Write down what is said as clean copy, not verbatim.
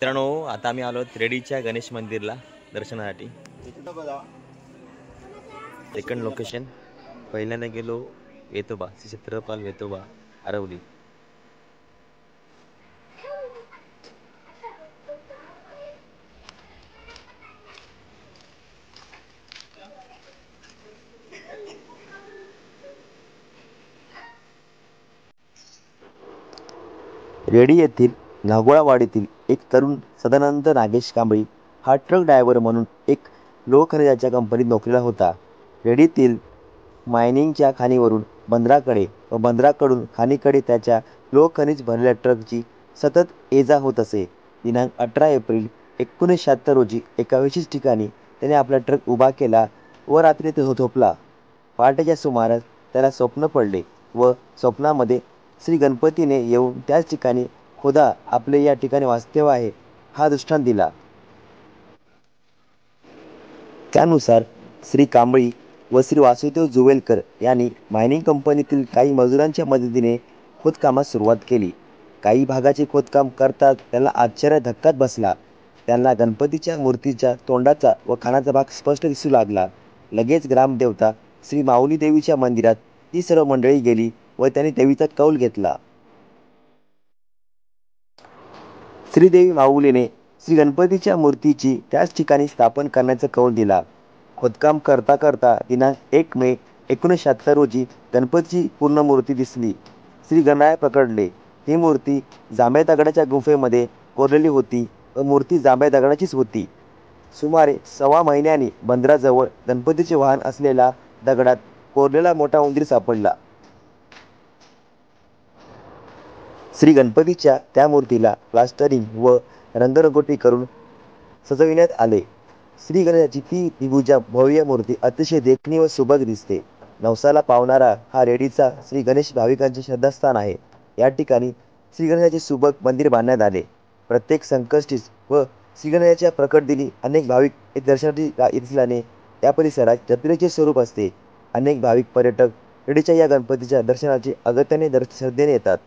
मित्रांनो, आता आम्ही आलो रेडीच्या गणेश मंदिरला दर्शनासाठी। सेकंड लोकेशन पहिल्यांदा गेलो वेतोबा, श्री छत्रपाल वेतोबा आरवली। रेडी येथील नागोळावाडीतील एक तरुण सदानंद नागेश कांबळी हा ट्रक ड्रायव्हर म्हणून एक लोह खनिजाच्या कंपनीत नोकरीला होता। रेडीतील मायनिंगच्या खाणीवरून बंदराकडे व बंदराकडून खाणीकडे त्याच्या लोह खनिज भरलेल्या ट्रकची सतत ये-जा होत असे। दिनांक 18 एप्रिल 1976 रोजी एका विशिष्ट ठिकाणी त्याने आपला ट्रक उभा केला व रात्री तो झोपला। पहाटेच्या सुमारास त्याला स्वप्न पडले व स्वप्नामध्ये श्री गणपतीने येऊन त्याच ठिकाणी खुदा आपले या ठिकाणी वास्तव्य आहे हा दृष्टांत दिला। त्यानुसार श्री कांबळी व श्री वासुदेव जुवेलकर यांनी मायनिंग कंपनीतील काही मजुरांच्या मदतीने खोदकामास सुरुवात केली। काही भागाचे खोदकाम करताच त्यांना आश्चर्य धक्काच बसला। त्यांना गणपतीच्या मूर्तीच्या तोंडाचा व कानाचा भाग स्पष्ट दिसू लागला। लगेच ग्रामदेवता श्री माऊली देवीच्या मंदिरात ती सर्व मंडळी गेली व त्यांनी देवीचा कौल घेतला। श्रीदेवी माऊलीने श्री गणपतीच्या मूर्तीची त्याच ठिकाणी स्थापन करण्याचा कौल दिला। खोदकाम करता करता दिनांक 1 मे 1976 रोजी गणपतीची पूर्ण मूर्ती दिसली। श्री गणराया पकडले। ही मूर्ती जांभ्या दगडाच्या गुंफेमध्ये कोरलेली होती व मूर्ती जांभ्या दगडाचीच होती। सुमारे 1.25 महिन्यांनी बंदराजवळ गणपतीचे वाहन असलेल्या दगडात कोरलेला मोठा उंदीर सापडला। श्री गणपतीच्या त्या मूर्तीला प्लास्टरिंग व रंगरंगोटी करून सजविण्यात आले। श्री गणेशाची ती द्विभुजा भव्य मूर्ती अतिशय देखणी व सुबक दिसते। नवसाला पावणारा हा रेडीचा श्री गणेश भाविकांचे श्रद्धास्थान आहे। या ठिकाणी श्री गणेशाचे सुबक मंदिर बांधण्यात आले। प्रत्येक संकष्टीस व श्री गणेशाच्या प्रकट दिनी अनेक भाविक येथे दर्शनासाठी येत असल्याने त्या परिसरात जत्रेचे स्वरूप असते। अनेक भाविक पर्यटक रेडीच्या या गणपतीच्या दर्शनाची अगत्याने श्रद्धेने येतात।